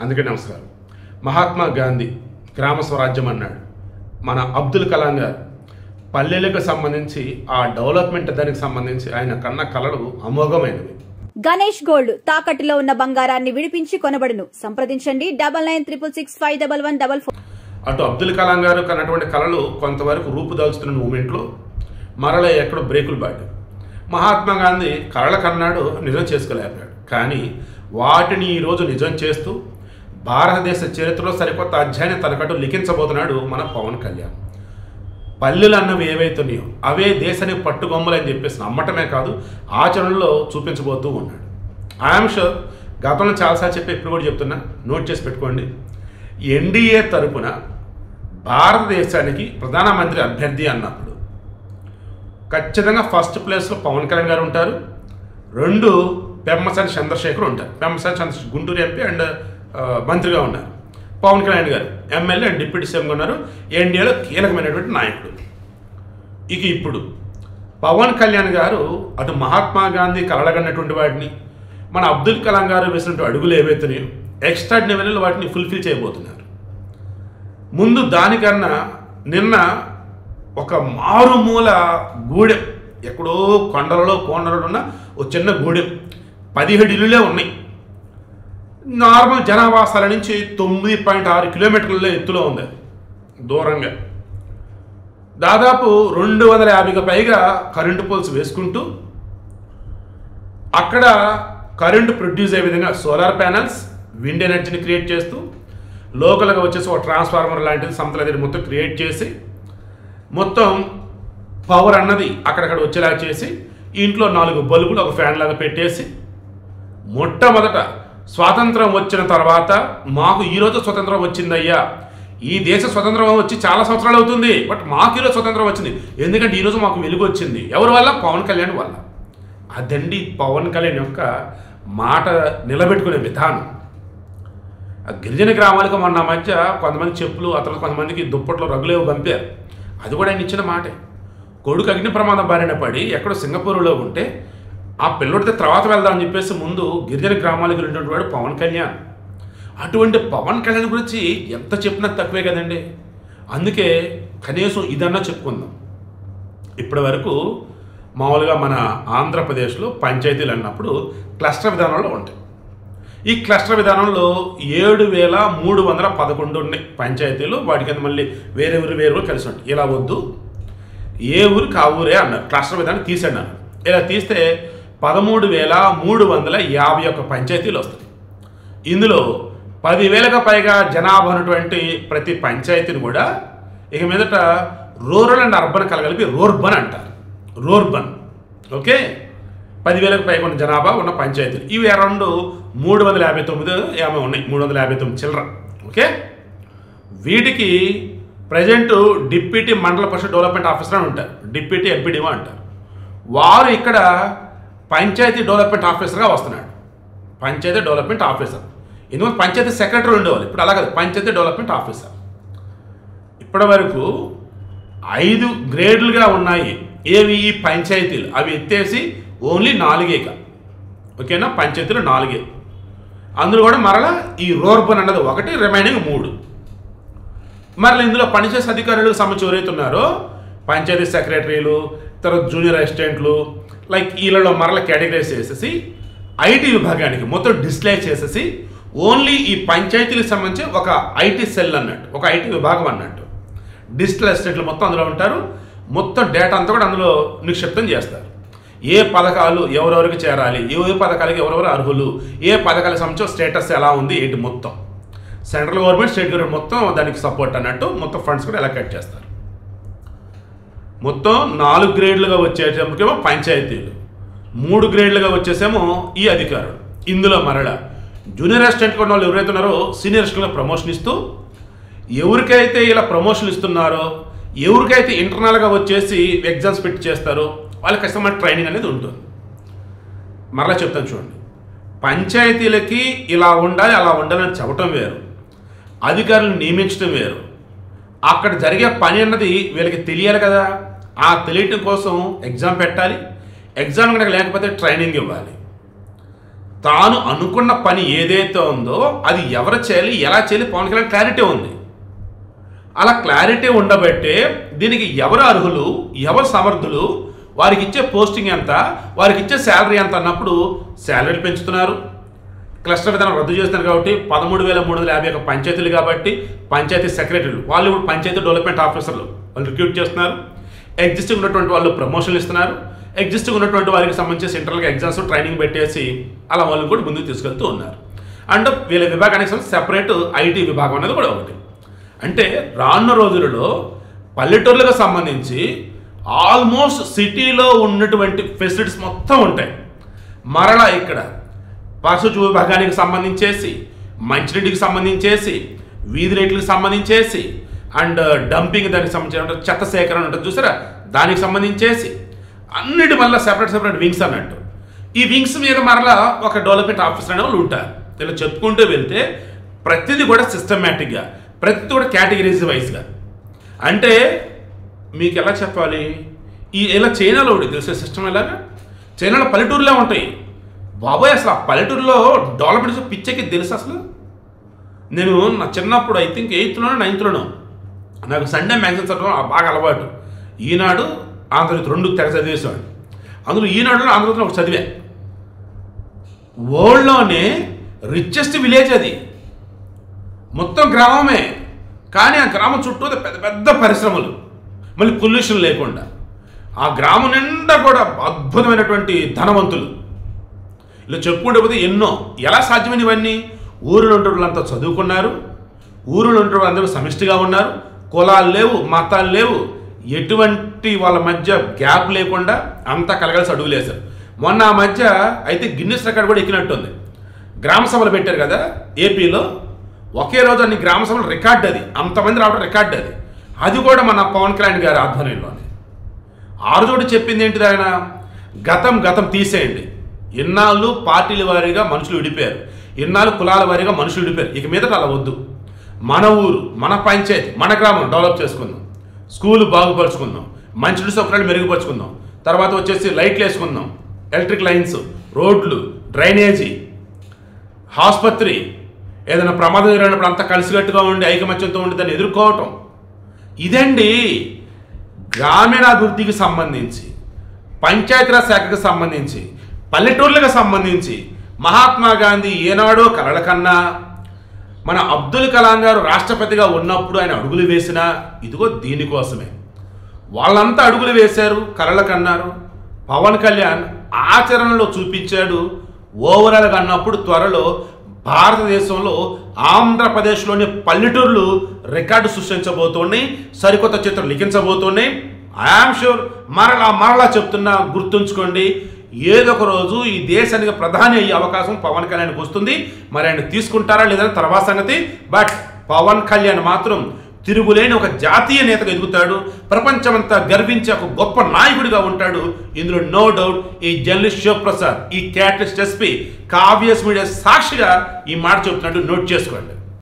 అందుకే నమస్కారం. మహాత్మా గాంధీ గ్రామ స్వరాజ్యం అన్నాడు. మన అబ్దుల్ కలాం గారు పల్లెలకు సంబంధించి ఆ డెవలప్మెంట్ దానికి సంబంధించి ఆయన కన్న కలలు అమోఘమైనవి. గణేష్ గోల్డ్ తాకట్టులో ఉన్న బంగారాన్ని విడిపించి కొనబడును. సంప్రదించండి 9966511144. అటు అబ్దుల్ కలాం గారు కన్నటువంటి కళలు కొంతవరకు రూపుదాల్చుతున్న మూమెంట్లో మరలా ఎక్కడో బ్రేకులు పడ్డాయి. మహాత్మా గాంధీ కళల కన్నాడు, నిజం చేసుకోలేకపోయాడు. కానీ వాటిని ఈరోజు నిజం చేస్తూ భారతదేశ చరిత్రలో సరికొత్త అధ్యాయాన్ని తనకట్టు లిఖించబోతున్నాడు మన పవన్ కళ్యాణ్. పల్లెలు అన్నవి ఏవైతున్నాయో అవే దేశానికి పట్టుగొమ్మలని చెప్పేసి నమ్మటమే కాదు, ఆచరణలో చూపించబోతూ ఉన్నాడు. ఐఎమ్ షూర్ గతంలో చాలాసార్లు చెప్పి ఇప్పుడు కూడా చెప్తున్నా, నోట్ చేసి పెట్టుకోండి. ఎన్డీఏ తరపున భారతదేశానికి ప్రధానమంత్రి అభ్యర్థి అన్నప్పుడు ఖచ్చితంగా ఫస్ట్ ప్లేస్లో పవన్ కళ్యాణ్ గారు ఉంటారు. 2 పెమ్మసాని చంద్రశేఖర్ ఉంటారు. పెమ్మసాని చంద్రశేఖర్ గుంటూరు ఎంపీ అండ్ మంత్రిగా ఉన్నారు. పవన్ కళ్యాణ్ గారు ఎమ్మెల్యే అండ్ డిప్యూటీ సీఎంగా ఉన్నారు. ఎన్డీఏలో కీలకమైనటువంటి నాయకుడు. ఇప్పుడు పవన్ కళ్యాణ్ గారు అటు మహాత్మా గాంధీ కలగన్నటువంటి వాటిని, మన అబ్దుల్ కలాం గారు వేసినటువంటి అడుగులు ఏవైతున్నాయో ఎక్స్ట్రాడినరీలో వాటిని ఫుల్ఫిల్ చేయబోతున్నారు. ముందు దానికన్నా నిన్న ఒక మారుమూల గూడెం, ఎక్కడో కొండలలో కోనలలో ఉన్న ఒక చిన్న గూడెం, 17 ఇళ్ళే ఉన్నాయి. నార్మల్ జనావాసాల నుంచి 9.6 కిలోమీటర్ల ఎత్తులో ఉంది. దూరంగా దాదాపు 250కి పైగా కరెంటు పోల్స్ వేసుకుంటూ అక్కడ కరెంటు ప్రొడ్యూస్ అయ్యే విధంగా సోలార్ ప్యానల్స్, విండ్ ఎనర్జీని క్రియేట్ చేస్తూ లోకల్గా వచ్చేసి ఒక ట్రాన్స్ఫార్మర్ లాంటిది సంతల దగ్గర మొత్తం క్రియేట్ చేసి మొత్తం పవర్ అన్నది అక్కడక్కడ వచ్చేలా చేసి ఇంట్లో 4 బల్బులు ఒక ఫ్యాన్ లాగా పెట్టేసి, మొట్టమొదట స్వాతంత్రం వచ్చిన తర్వాత మాకు ఈరోజు స్వతంత్రం వచ్చిందయ్యా, ఈ దేశ స్వతంత్రం వచ్చి చాలా సంవత్సరాలు అవుతుంది, బట్ మాకు ఈరోజు స్వతంత్రం వచ్చింది ఎందుకంటే ఈరోజు మాకు వెలుగు వచ్చింది. ఎవరి వల్ల? పవన్ కళ్యాణ్ వల్ల. అదండి పవన్ కళ్యాణ్ యొక్క మాట నిలబెట్టుకునే విధానం. గిరిజన గ్రామాలకు మొన్న మధ్య కొంతమంది చెప్పులు, అతను కొంతమందికి దుప్పట్లు, రగ్గులేవు పంపారు. అది కూడా ఆయన ఇచ్చిన మాటే. కొడుకు అగ్ని ప్రమాదం బారిన పడి ఎక్కడో సింగపూర్లో ఉంటే ఆ పిల్లడితే తర్వాత వెళ్దామని చెప్పేసి ముందు గిరిజన గ్రామాలకు వెళ్ళినటువంటి వాడు పవన్ కళ్యాణ్. అటువంటి పవన్ కళ్యాణ్ గురించి ఎంత చెప్పినా తక్కువే కదండి. అందుకే కనీసం ఇదన్నా చెప్పుకుందాం. ఇప్పటి వరకు మామూలుగా మన ఆంధ్రప్రదేశ్లో పంచాయతీలు అన్నప్పుడు క్లస్టర్ విధానంలో ఉంటాయి. ఈ క్లస్టర్ విధానంలో 7,311 ఉన్నాయి పంచాయతీలు. వాటి కింద మళ్ళీ వేరే ఊరు కలిసి ఉంటాయి. ఇలా వద్దు, ఏ ఊరికి ఆ ఊరే అన్నారు. క్లస్టర్ విధానం తీసేన్నారు. ఇలా తీస్తే 13,351 పంచాయతీలు వస్తాయి. ఇందులో 10,000కు పైగా జనాభా ఉన్నటువంటి ప్రతి పంచాయతీని కూడా ఇక మీదట రూరల్ అండ్ అర్బన్ కలగలిపి రోర్బన్ అంటారు. రోర్బన్. ఓకే, 10,000కు పైగా ఉన్న జనాభా ఉన్న పంచాయతీలు ఇవి అరౌండ్ 359 ఉన్నాయి. 359 చిల్లర. ఓకే, వీటికి ప్రజెంట్ డిప్యూటీ మండల పరిషత్ డెవలప్మెంట్ ఆఫీసర్ అని ఉంటారు. డిప్యూటీ ఎంపీడీఓ అంటారు. వారు ఇక్కడ పంచాయతీ డెవలప్మెంట్ ఆఫీసర్గా వస్తున్నాడు. Panchayat development officer. ఎందుకంటే పంచాయతీ సెక్రటరీ ఉండేవాళ్ళు, ఇప్పుడు అలా కాదు, పంచాయతీ డెవలప్మెంట్ ఆఫీసర్. ఇప్పటి వరకు 5 గ్రేడ్లుగా ఉన్నాయి. ఏవి? ఈ పంచాయతీలు. అవి ఎత్తేసి ఓన్లీ 4 ఓకేనా, పంచాయతీలు 4. అందులో కూడా మరలా ఈ రోర్బన్ అన్నది 1, రిమైనింగ్ 3. మరలా ఇందులో పనిచేసే అధికారులకు సంబంధించి ఎవరైతే ఉన్నారో పంచాయతీ సెక్రటరీలు, తర్వాత జూనియర్ అసిస్టెంట్లు, లైక్ వీళ్ళలో మరలా కేటగిరైజ్ చేసేసి ఐటీ విభాగానికి మొత్తం డిస్ప్లేస్ చేసేసి ఓన్లీ ఈ పంచాయతీలకు సంబంధించి ఒక ఐటీ సెల్ అన్నట్టు, ఒక ఐటీ విభాగం అన్నట్టు డిజిటల్ అసిస్టెంట్లు మొత్తం అందులో ఉంటారు. మొత్తం డేటా అంతా కూడా అందులో నిక్షిప్తం చేస్తారు. ఏ పథకాలు ఎవరెవరికి చేరాలి, ఏ పథకాలకి ఎవరెవరు అర్హులు, ఏ పథకాలకు సంబంధించి స్టేటస్ ఎలా ఉంది ఏంటి, మొత్తం సెంట్రల్ గవర్నమెంట్, స్టేట్ గవర్నమెంట్ మొత్తం దానికి సపోర్ట్ అన్నట్టు మొత్తం ఫండ్స్ కూడా అలొకేట్ చేస్తారు. మొత్తం 4 గ్రేడ్లుగా వచ్చేటప్పటికేమో పంచాయతీలు, 3 గ్రేడ్లుగా వచ్చేసేమో ఈ అధికారులు. ఇందులో మరలా జూనియర్ అసిస్టెంట్ ఉన్న వాళ్ళు ఎవరైతే ఉన్నారో సీనియర్ అసిస్టెంట్గా ప్రమోషన్ ఇస్తూ, ఎవరికైతే ఇలా ప్రమోషన్లు ఇస్తున్నారో, ఎవరికైతే ఇంటర్నల్గా వచ్చేసి ఎగ్జామ్స్ పెట్టి చేస్తారో వాళ్ళకి ఖచ్చితంగా ట్రైనింగ్ అనేది ఉంటుంది. మరలా చెప్తాను చూడండి, పంచాయతీలకి ఇలా ఉండాలి అలా ఉండాలని చెప్పటం వేరు, అధికారులను నియమించడం వేరు. అక్కడ జరిగే పని అన్నది వీళ్ళకి తెలియాలి కదా. ఆ తెలియటం కోసం ఎగ్జామ్ పెట్టాలి, ఎగ్జామ్ కనుక లేకపోతే ట్రైనింగ్ ఇవ్వాలి. తాను అనుకున్న పని ఏదైతే ఉందో అది ఎవరు చేయాలి, ఎలా చేయాలి పవన్ కళ్యాణ్ క్లారిటీ ఉంది. అలా క్లారిటీ ఉండబట్టే దీనికి ఎవరు అర్హులు, ఎవరు సమర్థులు, వారికి ఇచ్చే పోస్టింగ్ ఎంత, వారికి ఇచ్చే శాలరీ ఎంత అన్నప్పుడు శాలరీలు పెంచుతున్నారు. క్లస్టర్ విధానం రద్దు చేస్తున్నారు కాబట్టి 13,351 పంచాయతీలు కాబట్టి పంచాయతీ సెక్రటరీలు వాళ్ళు ఇప్పుడు పంచాయతీ డెవలప్మెంట్ ఆఫీసర్లు వాళ్ళు రిక్రూట్ చేస్తున్నారు. ఎగ్జిస్టింగ్ ఉన్నటువంటి వాళ్ళు ప్రమోషన్లు ఇస్తున్నారు. ఎగ్జిస్టింగ్ ఉన్నటువంటి వారికి సంబంధించి సెంట్రల్గా ఎగ్జామ్స్ ట్రైనింగ్ పెట్టేసి అలా వాళ్ళని కూడా ముందుకు తీసుకెళ్తూ ఉన్నారు. అండ్ వీళ్ళ విభాగానికి సెపరేట్ ఐటీ విభాగం అనేది కూడా ఒకటి. అంటే రానున్న రోజులలో పల్లెటూర్లకు సంబంధించి ఆల్మోస్ట్ సిటీలో ఉన్నటువంటి ఫెసిలిటీస్ మొత్తం ఉంటాయి. మరలా ఇక్కడ పశు విభాగానికి సంబంధించేసి, మంచినీటికి సంబంధించేసి, వీధి రేట్లకు సంబంధించేసి, అండ్ డంపింగ్ దానికి సంబంధించిన చెత్త సేకరణ ఉంటుంది చూసారా, దానికి సంబంధించేసి అన్నిటి వల్ల సెపరేట్ వింగ్స్ అన్నట్టు. ఈ వింగ్స్ మీద మరలా ఒక డెవలప్మెంట్ ఆఫీసర్ అనే వాళ్ళు ఉంటారు. ఇలా చెప్పుకుంటూ వెళ్తే ప్రతిదీ కూడా సిస్టమేటిక్గా, ప్రతిదీ కూడా కేటగిరీస్ వైజ్గా. అంటే మీకు ఎలా చెప్పాలి, ఇలా చైనాలో ఉంటుంది తెలిసే సిస్టమ్ ఎలాగా, చైనాలో పల్లెటూరులో ఉంటాయి బాబోయ్. అసలు ఆ పల్లెటూరులో డెవలప్మెంట్స్ పిచ్చెక్కి తెలుసు. అసలు నేను నా చిన్నప్పుడు ఐ థింక్ 8th లోనో 9th నాకు సండే మ్యాగజైన్ చదవడం బాగా అలవాటు. ఈనాడు, ఆంధ్రజ్యోతి 2 తెగ చదివేసేవాడు. అందులో ఈనాడులో ఆంధ్రజ్యోతిలో ఒక చదివా. వరల్డ్లోనే రిచెస్ట్ విలేజ్ అది, మొత్తం గ్రామమే. కానీ ఆ గ్రామం చుట్టూ పెద్ద పెద్ద పరిశ్రమలు, మళ్ళీ పొల్యూషన్ లేకుండా ఆ గ్రామం నిండా కూడా అద్భుతమైనటువంటి ధనవంతులు. ఇలా చెప్పుకుంటే పోతే ఎన్నో. ఎలా సాధ్యమైన ఇవన్నీ? ఊరిలో ఉండే వాళ్ళంతా చదువుకున్నారు, ఊరిలో ఉండే వాళ్ళందరూ సమిష్టిగా ఉన్నారు, కులాలు లేవు, మతాలు లేవు, ఎటువంటి వాళ్ళ మధ్య గ్యాప్ లేకుండా అంతా కలగలిసి అడుగులేశారు. మొన్న ఆ మధ్య అయితే గిన్నిస్ రికార్డ్ కూడా ఎక్కినట్టుంది. గ్రామ సభలు పెట్టారు కదా ఏపీలో, ఒకే రోజు అన్ని గ్రామ సభలు రికార్డ్, అది అంతమంది రావడం రికార్డ్. అది కూడా మన పవన్ కళ్యాణ్ గారి ఆధ్వర్యంలోనే. ఆ రోజు కూడా చెప్పింది ఏంటిది, ఆయన గతం తీసేయండి, ఇన్నాళ్ళు పార్టీల వారీగా మనుషులు విడిపోయారు, ఇన్నాళ్ళు కులాల వారీగా మనుషులు విడిపోయారు, ఇక మీదట అలా వద్దు. మన ఊరు, మన పంచాయతీ, మన గ్రామం డెవలప్ చేసుకుందాం, స్కూలు బాగుపరుచుకుందాం, మంచినీటి సౌకర్యాలు మెరుగుపరుచుకుందాం, తర్వాత వచ్చేసి లైట్లు వేసుకుందాం, ఎలక్ట్రిక్ లైన్స్, రోడ్లు, డ్రైనేజీ, ఆసుపత్రి, ఏదైనా ప్రమాదం జరిగినప్పుడు అంతా కలిసికట్టుగా ఉండి ఐకమత్యంతో ఉండి దాన్ని ఎదుర్కోవటం. ఇదండి గ్రామీణాభివృద్ధికి సంబంధించి, పంచాయతీరాజ్ శాఖకు సంబంధించి, పల్లెటూర్లకు సంబంధించి మహాత్మా గాంధీ ఏనాడో కలల కన్నా, మన అబ్దుల్ కలాం గారు రాష్ట్రపతిగా ఉన్నప్పుడు ఆయన అడుగులు వేసినా ఇదిగో దీనికోసమే. వాళ్ళంతా అడుగులు వేశారు, కలల కన్నారు. పవన్ కళ్యాణ్ ఆచరణలో చూపించాడు. ఓవరాల్గా అన్నప్పుడు త్వరలో భారతదేశంలో ఆంధ్రప్రదేశ్లోని పల్లెటూర్లు రికార్డు సృష్టించబోతున్నాయి, సరికొత్త చిత్రం లిఖించబోతున్నాయి. ఐఆమ్ షూర్ మరలా చెప్తున్నా, గుర్తుంచుకోండి, ఏదో ఒక రోజు ఈ దేశానికి ప్రధాని అయ్యే అవకాశం పవన్ కళ్యాణ్కి వస్తుంది. మరి ఆయన తీసుకుంటారా లేదని తర్వాత సంగతి. బట్ పవన్ కళ్యాణ్ మాత్రం తిరుగులేని ఒక జాతీయ నేతగా ఎదుగుతాడు, ప్రపంచమంతా గర్వించే ఒక గొప్ప నాయకుడిగా ఉంటాడు. ఇందులో నో డౌట్. ఈ జర్నలిస్ట్ శివప్రసాద్, ఈ క్యాటలిస్ట్ ఎస్పీ, కావ్యస్ మీడియా సాక్షిగా ఈ మాట చెప్తున్నాడు, నోట్ చేసుకోండి.